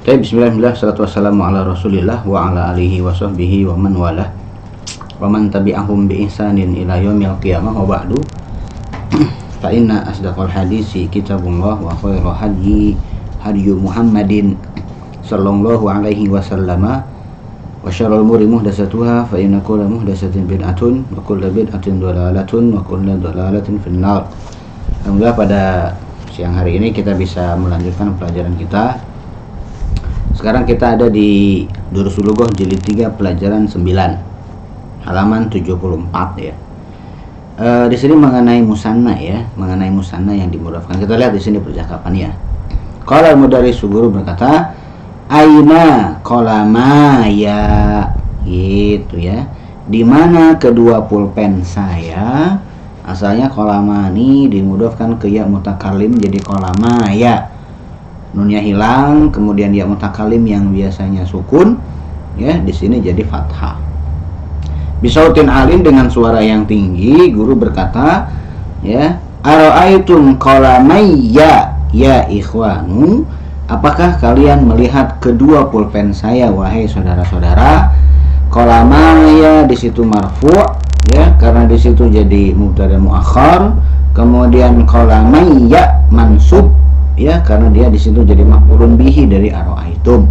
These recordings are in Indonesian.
Bismillah, salatu wassalamu ala rasulillah wa ala alihi wa sahbihi wa man walah wa man tabi'ahum bi ihsanin ila yaumil qiyamah wa ba'du. Fa inna asdaqal hadisi kitabullah wa khairal hadi Muhammadin sallallahu alaihi wasallama wa syarrul umuri muhdatsatuha fa inna kulla muhdatsatin bid'atun wa kullu bid'atin dhalalatun wa kullu dhalalatin finnar. Alhamdulillah, pada siang hari ini kita bisa melanjutkan pelajaran kita. Sekarang kita ada di Durusul Lughah jilid 3 pelajaran 9 halaman 74 ya. Di sini mengenai musanna ya, mengenai musanna yang dimudafkan. Kita lihat di sini percakapannya. Qala al-mudarris guru berkata, aina qalama ya, gitu ya. Di mana kedua pulpen saya? Asalnya qalamani dimudafkan ke ya mutakallim jadi qalama ya. Nunnya hilang, kemudian ya mutakalim yang biasanya sukun ya, di sini jadi fathah. Bisautin alim, dengan suara yang tinggi, guru berkata ya, ara'aitum qalamayya ya ikhwanu, apakah kalian melihat kedua pulpen saya wahai saudara-saudara? Qalamaya di situ marfu' ya, karena di situ jadi mubtada muakhar, kemudian qalamayya mansub ya, karena dia di situ jadi maf'ulun bihi dari ara'aitum.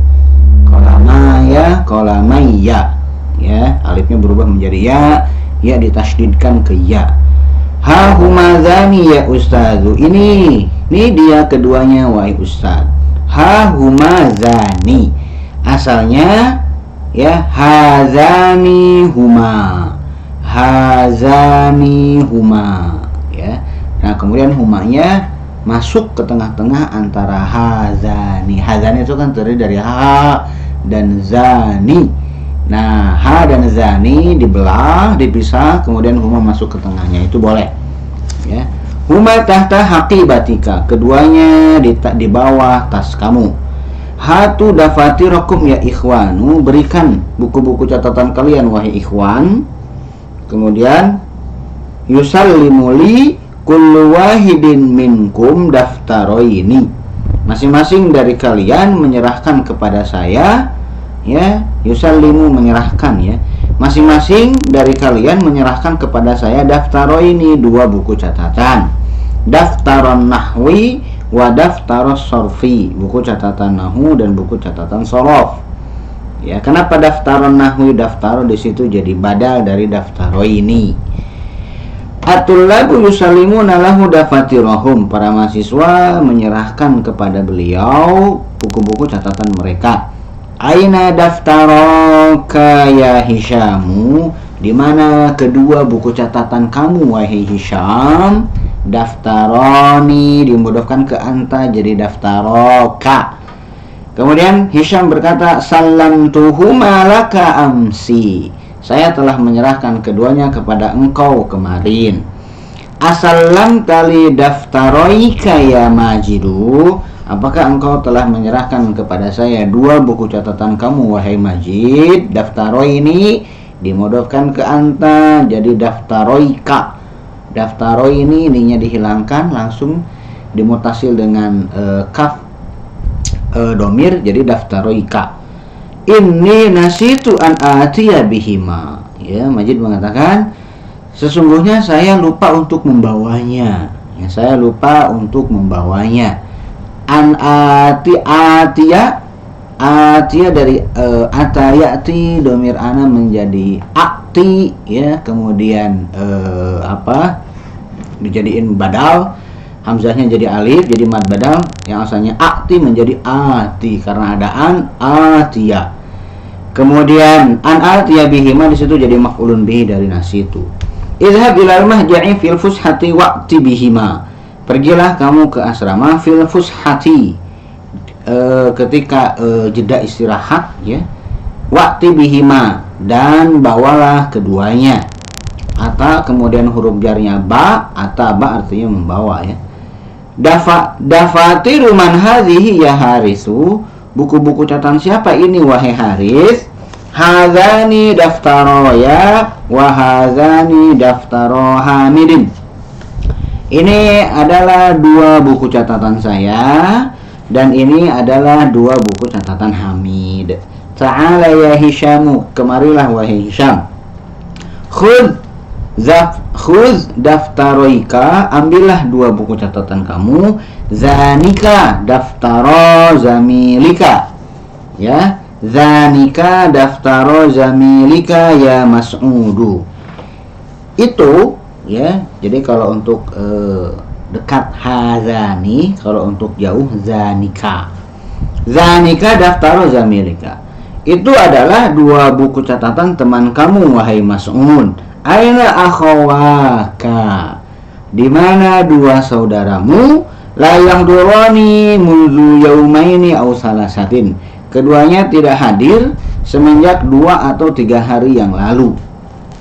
Qalamayya ya, alifnya berubah menjadi ya ditasydidkan ke ya. Ha humazani ya ustazu, ini dia keduanya wahai ustaz. Ha humazani, asalnya ya hazani huma ya. Nah kemudian humanya masuk ke tengah-tengah antara hazani. Hazani itu kan terdiri dari ha dan zani. Nah, ha dan zani dibelah, dipisah, kemudian huma masuk ke tengahnya, itu boleh. Ya. Huma tahta haqibatika, keduanya di bawah tas kamu. Hatu dafatirakum ya ikhwanu, berikan buku-buku catatan kalian wahai ikhwan. Kemudian yusallimuli kullu wahidin minkum daftaroini, masing-masing dari kalian menyerahkan kepada saya ya, yusallimu menyerahkan ya, masing-masing dari kalian menyerahkan kepada saya daftaroini, dua buku catatan, daftaron nahwi wa daftaros sorfi, buku catatan nahwu dan buku catatan sorof ya. Kenapa daftaron nahwi daftaro di situ jadi badal dari daftaroini? At-tullabu yusallimuna lahu dafatirahum, para mahasiswa menyerahkan kepada beliau buku-buku catatan mereka. Aina daftaraka ya Hisyamu, di mana kedua buku catatan kamu wahai Hisyam? Daftaroni dimudahkan ke anta jadi daftaroka. Kemudian Hisyam berkata, sallamtuhuma laka amsi, saya telah menyerahkan keduanya kepada engkau kemarin. Asallam tali daftaroika ya Majidu, apakah engkau telah menyerahkan kepada saya dua buku catatan kamu wahai Majid? Daftaroi ini dimodofkan ke anta jadi daftaroika. Daftaroi ininya dihilangkan, langsung dimutasil dengan kaf domir jadi daftaroika. Inni nasitu an atiya bihima ya, Majid mengatakan sesungguhnya saya lupa untuk membawanya ya, saya lupa untuk membawanya. An atiya dari atayati, domir ana menjadi akti ya, kemudian dijadiin badal, hamzahnya jadi alif jadi mad badal, yang asalnya akti menjadi ati karena ada an atiya. Kemudian an atiya bihima di situ jadi maf'ulun bihi dari nasitu. Izhab ilal mahja'i fil fushati waqti bihima, pergilah kamu ke asrama fil fushati ketika jeda istirahat ya, waqti bihima, dan bawalah keduanya. Ata kemudian huruf jarnya ba, ataba artinya membawa ya. Dafatiru man hadhihi ya Harisu, buku-buku catatan siapa ini wahai Haris? Hazani daftaroya wa hazani daftaro Hamidin, ini adalah dua buku catatan saya, Dan ini adalah dua buku catatan Hamid. Ta'ala ya Hishamu, kemarilah wahai Hisham. Khudh daftaroika, ambillah dua buku catatan kamu. Zanika daftaro zamilika, ya, zanika daftaro zamilika ya Mas'udu. Itu ya, jadi kalau untuk dekat hazani, kalau untuk jauh zanika. Zanika daftaro zamilika, itu adalah dua buku catatan teman kamu wahai Mas'ud. Aina akhawaka, di mana dua saudaramu? La yahdurani munzu yaumaini aw salasatin, keduanya tidak hadir semenjak 2 atau 3 hari yang lalu.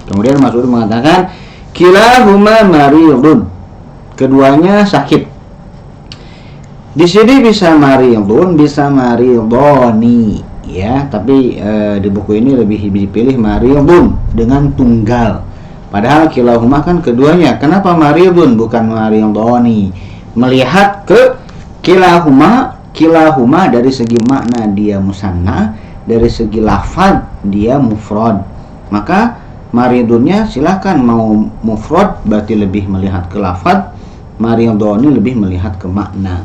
Kemudian Mas'ud mengatakan kilahuma maridun, keduanya sakit. Di sini bisa maridun, bisa maridoni, ya, tapi di buku ini lebih dipilih maridun dengan tunggal. Padahal kilahuma kan keduanya. Kenapa maridun bukan maridoni? Melihat ke kilahuma dari segi makna dia musanna, dari segi lafaz dia mufrad. Maka maridunnya silakan mau mufrad berarti lebih melihat ke lafaz, maridoni lebih melihat ke makna.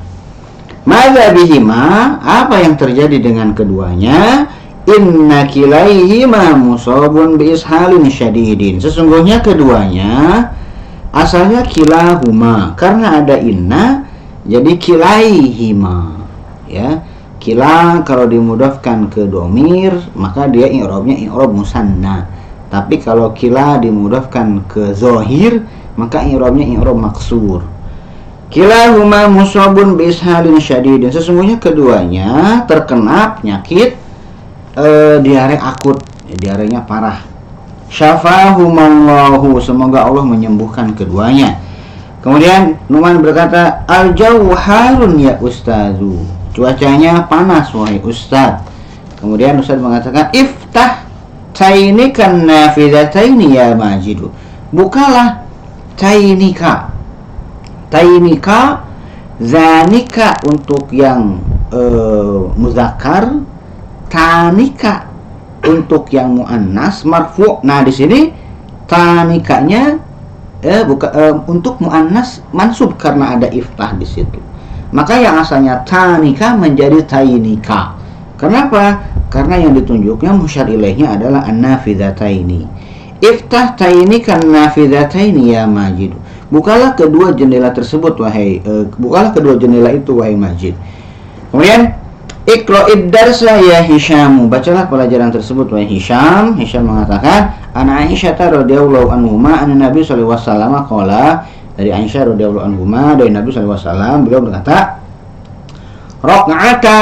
Madza bihima, apa yang terjadi dengan keduanya? Inna kilaihima musabun bi ishalin syadidin, sesungguhnya keduanya asalnya kilahuma, karena ada inna jadi kilaihima, ya. Kila kalau dimudafkan ke domir maka dia i'rabnya i'rab musanna. Tapi kalau kila dimudafkan ke zohir maka i'rabnya i'rab maksur. Kilahuma musabun bi ishalin syadidin, sesungguhnya keduanya terkena penyakit diare akut, diarenya parah. Syafahumallahu, semoga Allah menyembuhkan keduanya. Kemudian Numan berkata, al-jawu harun ya ustazu, cuacanya panas wahai ustaz. Kemudian ustaz mengatakan, iftah tainika nafidataini ya Majidu, bukalah tainika. Tainika, zanika untuk yang muzakkar, tanika untuk yang muannas marfu'. Nah, di sini tanikanya untuk muannas mansub karena ada iftah di situ. Maka yang asalnya tanika menjadi tainika. Kenapa? Karena yang ditunjuknya musyar ilaihnya adalah an-nafidhataini. Iftah tainika an-nafidhataini ya Majid. Bukalah kedua jendela tersebut wahai bukalah kedua jendela itu wahai Majid. Kemudian Iqra'id darsa ya Hisham, bacalah pelajaran tersebut wahai Hisham. Hisham mengatakan, Ana Aisyah radhiyallahu anhuma anna Nabi sallallahu alaihi wasallam qala, dari Aisyah radhiyallahu anhuma dari Nabi sallallahu alaihi wasallam beliau berkata, Raq'ata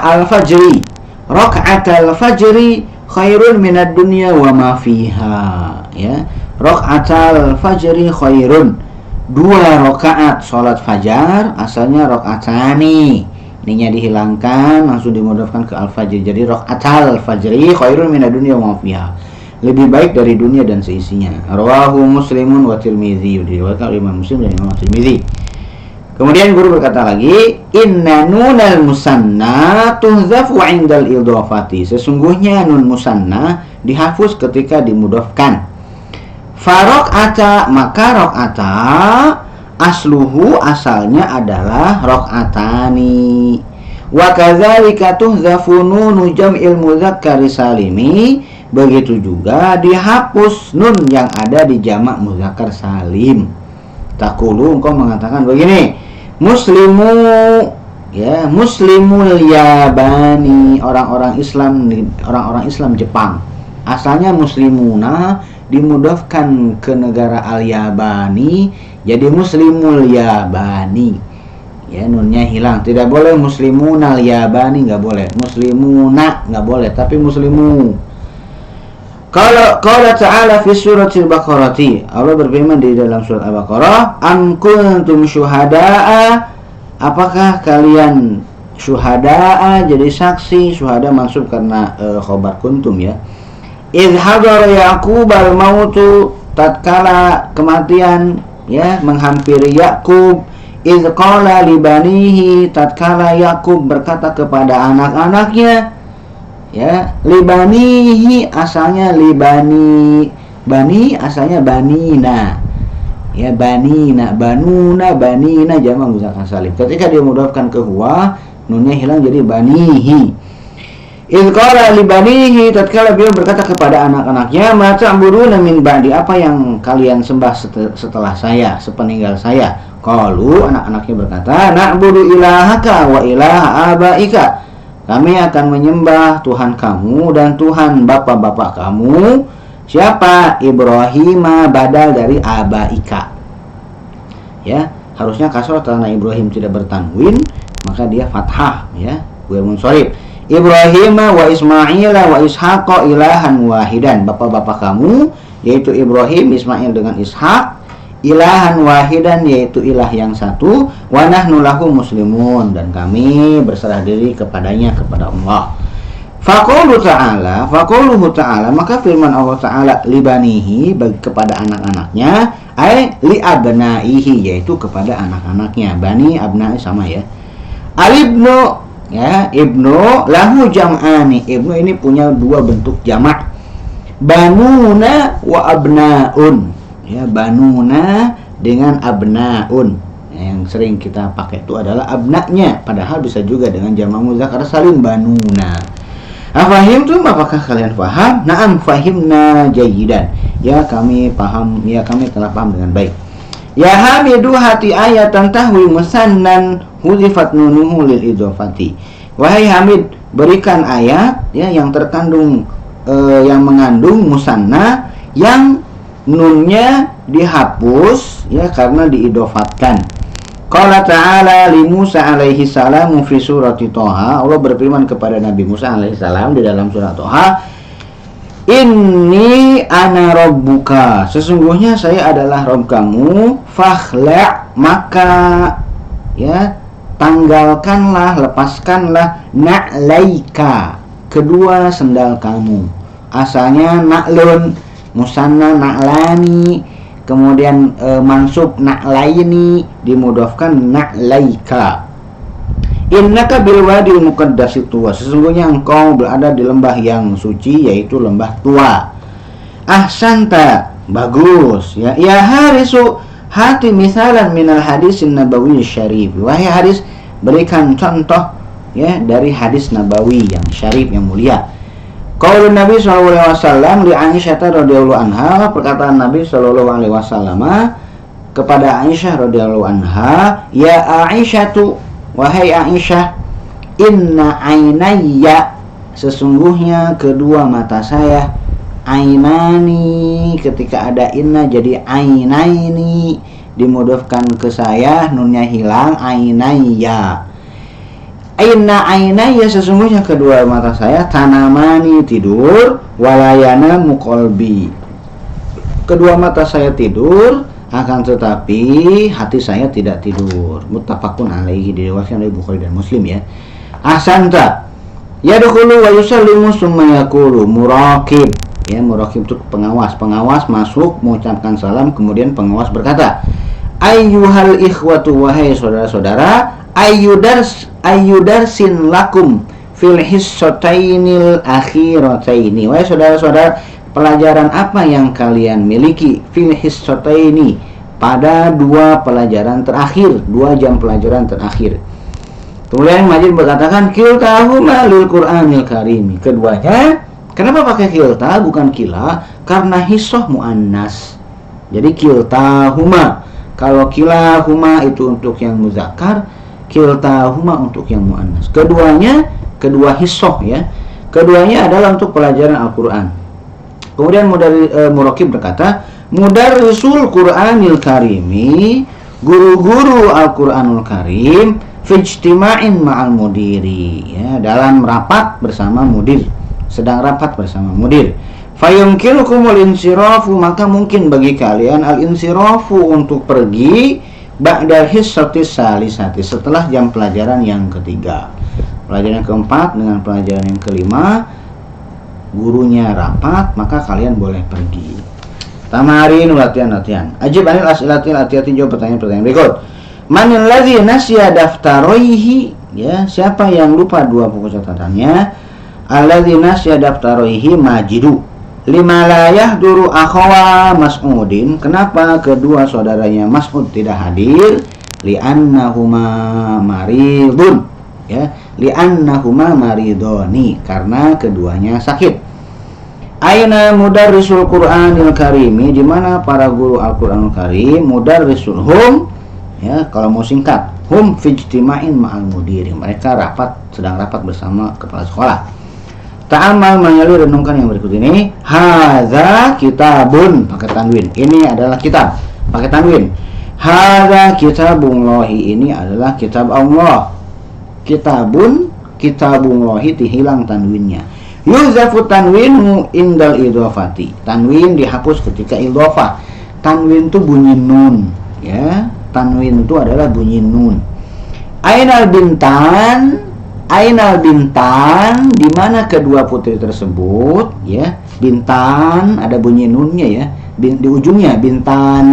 al-fajri, Raq'ata al-fajri khairun minad dunya wa ma fiha, ya. Raq'ata al-fajri khairun, 2 rakaat salat fajar, asalnya raq'atani, ininya dihilangkan langsung dimudafkan ke al-fajr, jadi raq'atal fajri khairun minad dunya wa ma fiha, lebih baik dari dunia dan seisinya. Rawahu Muslimun wa Tirmidzi, diriwayatkan oleh Imam Muslim dan Imam Tirmidzi. Kemudian guru berkata lagi, inna nunal musanna tuhzafu 'indal idhafati, sesungguhnya nun musanna dihapus ketika dimudafkan. Faraq'ata, maka raq'ata asluhu, asalnya adalah raq'atani. Wa kadzalika tuhzafu nunu jam'il mudzakkar salimi, begitu juga dihapus nun yang ada di jamak mudzakkar salim. Taqulu, engkau mengatakan begini, muslimu, ya, muslimul yabani, orang-orang Islam Jepang. Asalnya muslimuna dimudafkan ke negara al-Yabani jadi muslimul Yabani, ya, nunnya hilang. Tidak boleh muslimun al-Yabani, nggak boleh. Muslimuna nggak boleh, tapi muslimu. Kalau Ta'ala fi suratil Baqarah, Allah berfirman di dalam surat Al-Baqarah, am kuntum syuhada'a, apakah kalian syuhada'a, jadi saksi. Syuhada mansub karena khobar kuntum, ya. Idh hadara Yaqub al-mautu, tatkala kematian, ya, menghampiri Yakub. Idz qala li banihi, tatkala Yakub berkata kepada anak-anaknya, ya, li banihi asalnya li bani asalnya banina, ya, banina, banuna, banina jamak muzakkar salim. Ketika dia mudhafkan ke huwa, nunnya hilang jadi banihi. Idz qala li banihi, tatkala beliau berkata kepada anak-anaknya, ma ta'buduna min ba'di, apa yang kalian sembah setelah saya, sepeninggal saya? Qalu, anak-anaknya berkata, na'budu ilahaka wa ilaha abaika, kami akan menyembah Tuhan kamu dan Tuhan bapak-bapak kamu. Siapa? Ibrahim, badal dari abaika. Ya, harusnya kasrah karena Ibrahim tidak bertanwin, maka dia fathah, ya, ghair munsharif. Ibrahim wa Ismail wa Ishaq ilahan wahidan, bapak-bapak kamu yaitu Ibrahim, Ismail dengan Ishaq, ilahan wahidan yaitu ilah yang satu, wa nahnu lahu muslimun, dan kami berserah diri kepadanya, kepada Allah. Faquluhu ta'ala, maka firman Allah Ta'ala libanihi, kepada anak-anaknya, ay li abnaihi, yaitu kepada anak-anaknya. Bani abnai sama, ya. Alibnu, ya, ibnu lahu jam'ani, ibnu ini punya dua bentuk jamak, banuna wa abnaun, ya, banuna dengan abnaun. Yang sering kita pakai itu adalah abnanya, padahal bisa juga dengan jamak muzakkar salim, banuna. Afahimtum, apakah kalian paham? Na'am fahimna jayyidan, ya kami paham, ya kami telah paham dengan baik. Ya hamidu hati ayatan tahwi musannan hudifat nunuhu lil idhofati. Wahai Hamid, berikan ayat, ya, yang terkandung yang mengandung musanna yang nunnya dihapus, ya, karena diidofatkan. Qala ta'ala li Musa alaihi salam fi surati Thaha, Allah berfirman kepada Nabi Musa alaihi salam di dalam surat Thaha, Inni ana rabbuka, sesungguhnya saya adalah Rabb kamu, fakhla', maka, ya, tanggalkanlah, lepaskanlah, na'laika, kedua sendal kamu. Asalnya na'lun, musanna na'lani, kemudian mansub na'laini, dimudhafkan na'laika. Innaka bil wadil muqaddasi tuwa, sesungguhnya engkau berada di lembah yang suci, yaitu lembah Tua. Ahsanta, bagus, ya. Ya Harisu, hati misalan minal hadisin nabawi syarif, wahai Haris, berikan contoh, ya, dari hadis nabawi yang syarif, yang mulia. Qaulun Nabi sallallahu alaihi wasallam li Aisyah radhiyallahu anha, perkataan Nabi sallallahu alaihi wasallam kepada Aisyah radhiyallahu anha, ya Aisyatu, wahai Aisyah, inna ainayya, sesungguhnya kedua mata saya, ainani, ketika ada inna jadi ainaini, dimudhafkan ke saya, nunnya hilang, ainayya. Inna ainayya, sesungguhnya kedua mata saya, tanamani, tidur, walayana muqalbi, kedua mata saya tidur, akan tetapi hati saya tidak tidur. Muttafaqun alaihi, diriwayatkan oleh Bukhari dan Muslim, ya. Ahsanta, yadkhulu wa yusallimu summa yaqulu, muraqib, ya, muraqib itu pengawas, pengawas masuk mengucapkan salam, kemudian pengawas berkata, ayyuhal ikhwatu, wahai saudara-saudara, ayyudarsin lakum fil hissatainil akhirataini, wahai saudara-saudara, pelajaran apa yang kalian miliki fil hissataini, pada dua pelajaran terakhir, 2 jam pelajaran terakhir. Kemudian Majid berkatakan, kiltahuma lil Qur'anil Karim, keduanya, kenapa pakai kilta bukan kila? Karena hissoh muannas, jadi kiltahuma. Kalau kilahuma itu untuk yang muzakkar, kiltahuma untuk yang muannas. Keduanya, kedua hissoh, ya, keduanya adalah untuk pelajaran Al-Quran. Kemudian Muraqib berkata, mudarrisul Qur'anil Karimi, guru-guru Al-Qur'anul Karim, fijtima'in ma'al mudiri, ya, dalam rapat bersama mudir, sedang rapat bersama mudir. Fayumkinukumul insirafu, maka mungkin bagi kalian al-insirafu, untuk pergi, ba'dal hissatis salisati, setelah jam pelajaran yang ketiga. Pelajaran keempat dengan pelajaran yang kelima, gurunya rapat, maka kalian boleh pergi. Tamarin, latihan-latihan. Ajib anil as'ilatil atiyati, jawab pertanyaan-pertanyaan berikut. manil ladzi nasiya daftaraihi, ya, siapa yang lupa dua buku catatannya. Alladzi nasiya daftaraihi majidu lima la yahduru akhawa Mas'udin, kenapa kedua saudaranya Mas'ud tidak hadir? Li'annahuma maridun, ya, li'annahuma maridoni, karena keduanya sakit. Aina mudarrisul Qur'anil Karimi, di mana para guru Al-Qur'anul Karim? Mudarrisul hum, ya, kalau mau singkat, hum fi ijtima'in ma'al mudiri, mereka sedang rapat bersama kepala sekolah. Ta'amal, mengalir, renungkan yang berikut ini. Hadza kitabun, pakai tanwin, ini adalah kitab, pakai tanwin. Hadza kitabullahi, ini adalah kitab Allah. Kitabun, kitabullahi, dihilang tanwinnya. Yuzafu tanwinu indal idhofati, tanwin dihapus ketika idhofah. Tanwin itu bunyi nun, ya, tanwin itu adalah bunyi nun. Ainal bintan, ainal bintan, di mana kedua putri tersebut, ya. Bintan ada bunyi nunnya, ya, di ujungnya bintan,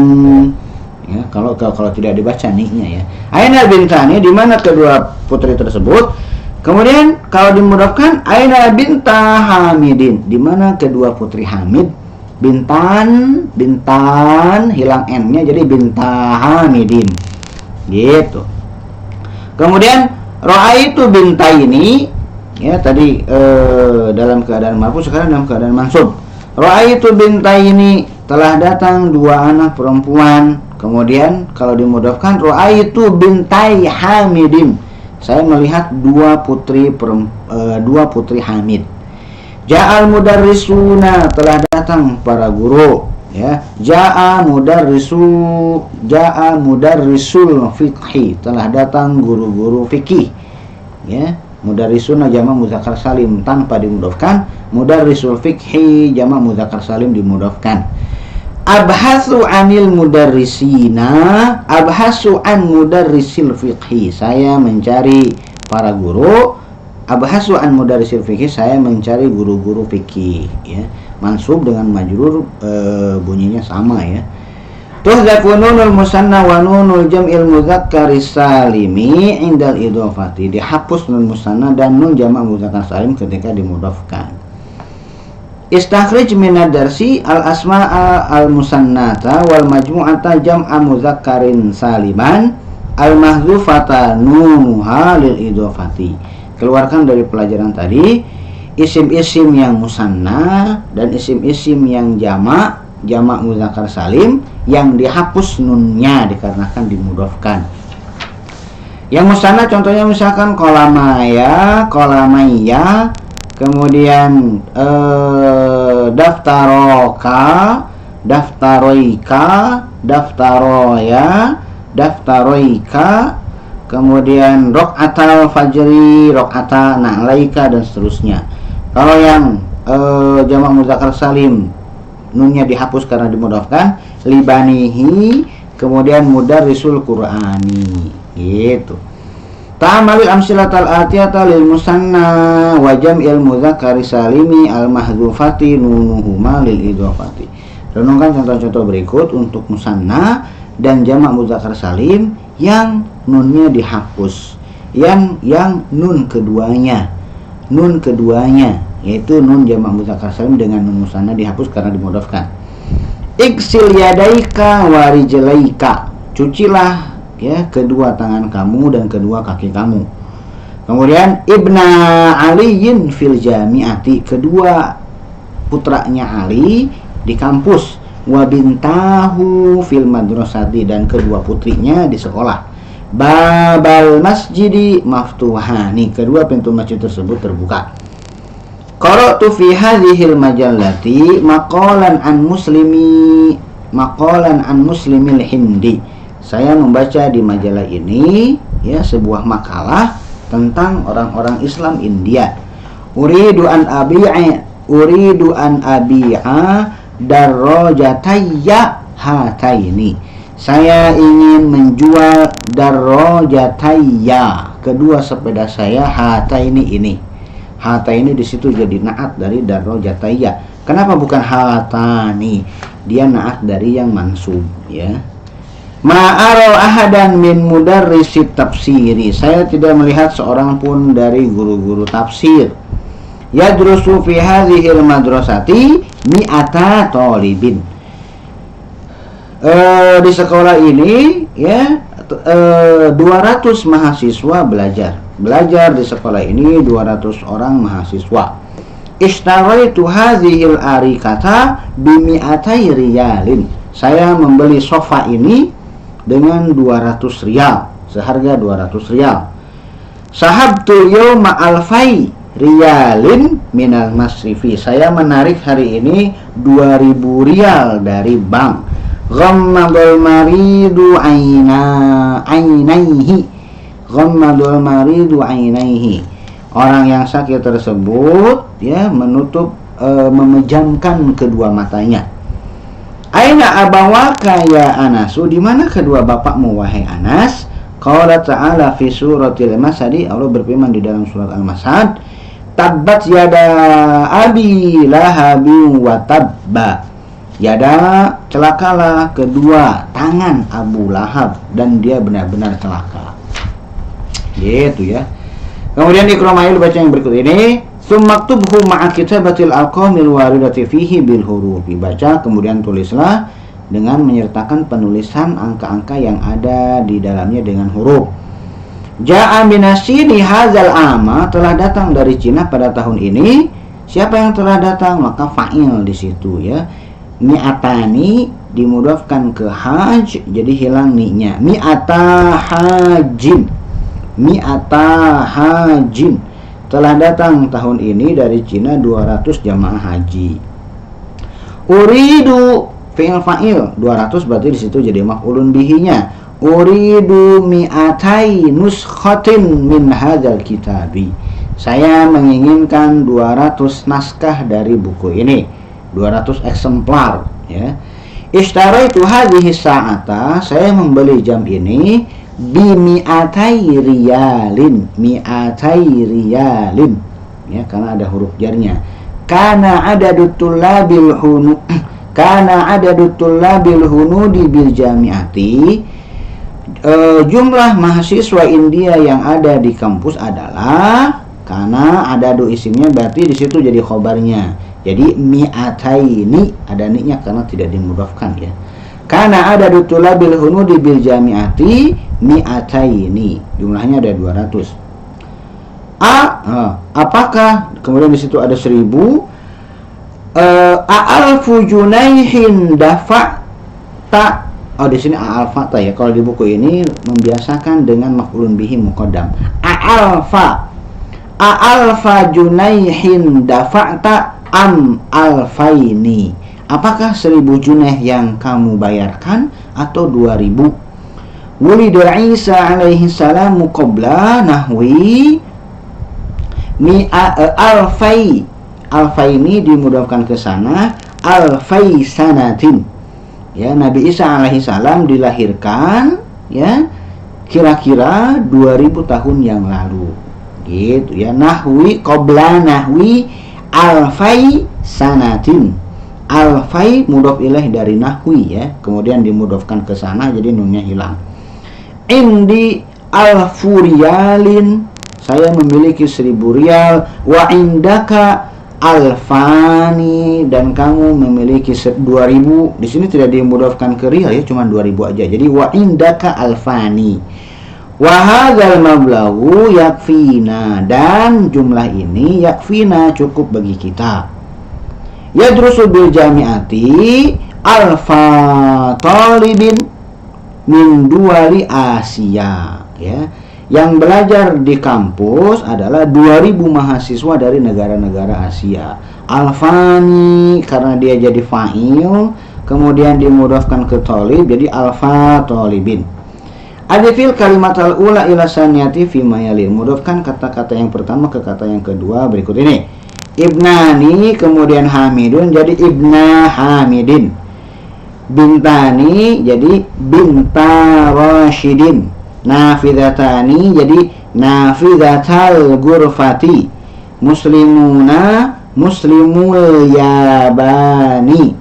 ya, kalau tidak dibaca nih-nya, ya. Ainal bintani, di mana kedua putri tersebut. Kemudian kalau dimudahkan, aina binta Hamidin, di mana kedua putri Hamid. Bintan, bintan, hilang n-nya jadi binta Hamidin, gitu. Kemudian ra'aitu binta ini, ya, tadi dalam keadaan marfu, sekarang dalam keadaan mansub. Ra'aitu binta ini, telah datang dua anak perempuan. Kemudian kalau dimudahkan, ra'aitu bintai Hamidin, saya melihat dua putri Hamid. Ja'al mudarrisuna, telah datang para guru, ya. Ja'a mudarrisul fiqhi, telah datang guru-guru fikih, ya. Mudarrisuna jamak muzakkar salim tanpa dimudhafkan, mudarrisul fiqhi jamak muzakkar salim dimudhafkan. Abhasu anil mudarrisina, abhasu an mudarrisil fiqhi, saya mencari para guru. Abhasu an mudarrisil fiqhi, saya mencari guru-guru fikih, ya. Mansub dengan majrur, bunyinya sama, ya. Tuhzafu nunul musanna wa nunul jam'il mudzakkari salimi indal idhofati, dihapus nun musanna dan nun jamak mudzakkar salim ketika dimudhafkan. Istakhrij minad darsi al asma'a al musannata wal majmu'ata jam'a mudzakkarin saliman al mahdzufata nunuha lil idhofati. Keluarkan dari pelajaran tadi isim-isim yang musanna dan isim-isim yang jamak mudzakkar salim yang dihapus nunnya dikarenakan dimudhafkan. Yang musanna contohnya misalkan qalamaya, qalamaya. Kemudian daftaroka, daftaroika, daftaroya, daftaroika. Kemudian rok'atal fajri, rok'ata na'laika, dan seterusnya. Kalau yang jamak mudzakkar salim, nunnya dihapus karena dimudhafkan, libanihi, kemudian mudarrisul qur'ani, gitu. Ta'amalil amsilatal atiyata lil musanna wa jam'il mudzakkari salimi al mahdzufati nunuhuma lil idhofati. Renungkan contoh-contoh berikut untuk musanna dan jamak mudzakkar salim yang nunnya dihapus, yang nun keduanya, yaitu nun jamak mudzakkar salim dengan nun musanna dihapus karena dimudhafkan. Iksil yadaika wa rijlaika, cucilah, ya, kedua tangan kamu dan kedua kaki kamu. Kemudian ibna aliyin fil jami'ati, kedua putranya Ali di kampus. Wa bintahu fil madrasati, dan kedua putrinya di sekolah. Babal masjidi maftuhani, kedua pintu masjid tersebut terbuka. Qara'tu fi hadhil majallati maqalan an muslimil hindi, saya membaca di majalah ini, ya, sebuah makalah tentang orang-orang Islam India. Uridu an abi'a darrajatayya hataini, saya ingin menjual darrajatayya, kedua sepeda saya, hataini ini. Hataini di situ jadi naat dari darrajatayya. Kenapa bukan hatani? Dia naat dari yang mansub, ya. Ma'aro ahadan min mudarrisit tafsiri, saya tidak melihat seorang pun dari guru-guru tafsir yadrusu fi hadhil madrasati mi'ata talibin, di sekolah ini ya 200 mahasiswa belajar di sekolah ini 200 orang mahasiswa. Ishtaraitu hadhil arikata bimi'atai riyalin, saya membeli sofa ini dengan 200 rial, seharga 200 rial. Sahabtu yawma alfai riyalin minal masrifi, saya menarik hari ini 2000 rial dari bank. Ghammadul maridu ainaihi, ghammadul maridu ainaihi, orang yang sakit tersebut ya menutup memejamkan kedua matanya. Aina abawaka ya Anasu, di mana kedua bapakmu wahai Anas? Qala ta'ala fi suratil Masad, Allah berfirman di dalam surat Al-Masad, tabbat yada abi lahabin wa tabba, yada celakalah kedua tangan Abu Lahab dan dia benar-benar celaka. Gitu ya. Kemudian di Qur'an baca yang berikut ini, summaktubhu ma'a kitabatil alqamil waridati fihi bil hurufi, baca kemudian tulislah dengan menyertakan penulisan angka-angka yang ada di dalamnya dengan huruf. Ja'a minasini hadzal ama, telah datang dari Cina pada tahun ini. Siapa yang telah datang? Maka fa'il di situ ya. Mi'atani dimudafkan ke haj, jadi hilang ni-nya. Mi'ata hajin, mi'ata hajin, telah datang tahun ini dari Cina 200 jamaah haji. Uridu fi'il fa'il, 200 berarti di situ jadi maf'ulun bihinya. Uridu mi'atai nuskhatin min hadzal kitabi, saya menginginkan 200 naskah dari buku ini, 200 eksemplar ya. Ishtaraitu hadhihi sa'ata, saya membeli jam ini bimi'atai riyalin, mi'atai riyalin ya, karena ada huruf jarnya. Kana adadut tullabil hunu, kana adadut tullabil hunudi bil jami'ati, jumlah mahasiswa India yang ada di kampus adalah, karena adadu isimnya berarti di situ jadi khobarnya, jadi mi'ataini, ada ni-nya karena tidak dimudafkan ya. Karena ada dutulabil hunudi bil jami'ati mi'ataini, jumlahnya ada 200. Apakah kemudian di situ ada 1000. A'alfu junaihin dafa'ta, di sini a'alfata ya. Kalau di buku ini membiasakan dengan maf'ulun bihi muqaddam. A'alfa junaihin dafa'ta am alfaini, apakah 1000 juneh yang kamu bayarkan atau 2000? Wulida Isa alaihi salam qabla nahwi alfaini dimudafkan ke sana, alfai sanatin ya. Nabi Isa alaihi salam dilahirkan ya kira-kira 2000 tahun yang lalu gitu ya. Nahwi qabla nahwi alfai sanatin, alfai mudhof ilaih dari nahwi ya, kemudian dimudhofkan ke sana jadi nunnya hilang. Indi alfuriyalin, saya memiliki 1000 rial. Wa indaka alfani, dan kamu memiliki 2000. Di sini tidak dimudhofkan ke rial ya, cuma 2000 aja. Jadi wa indaka alfani. Wa hadzal mablaghu yakfina, dan jumlah ini yakfina cukup bagi kita. Yadrusu bil jami'ati alfa talibin min duwali Asia ya. Yang belajar di kampus adalah 2000 mahasiswa dari negara-negara Asia. Alfani karena dia jadi fa'il, kemudian dimudhafkan ke talib jadi alfa talibin. Adifil kalimat al-ula ila saniyati fi mayalin, mudhafkan kata-kata yang pertama ke kata yang kedua berikut ini. Ibnani kemudian hamidun jadi ibna hamidin. Bintani jadi binta rasyidin. Nafidatani jadi nafidatal gurfati. Muslimuna muslimul yabani.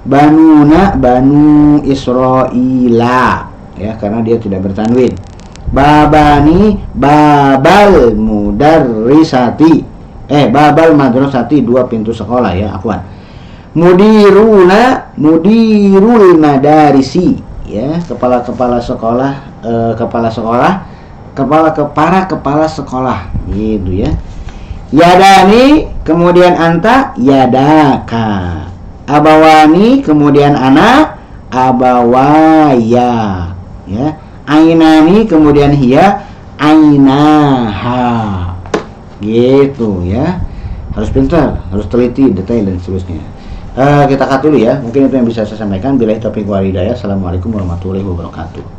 Banuna Banu Israila, ya, karena dia tidak bertanwin. Babani babal mudarrisati, babal madrasati, 2 pintu sekolah, ya, afwan. Mudiruna mudirul madarisi, ya, para kepala sekolah, gitu, ya. Yadani kemudian anta yadaka, abawani kemudian ana abawaya, ya. Ainani kemudian hiya ainaha, gitu, ya. Harus pintar, harus teliti, detail dan seterusnya. Kita cut dulu, ya. Mungkin itu yang bisa saya sampaikan. Billahi taufiq wal hidayah. Assalamualaikum warahmatullahi wabarakatuh.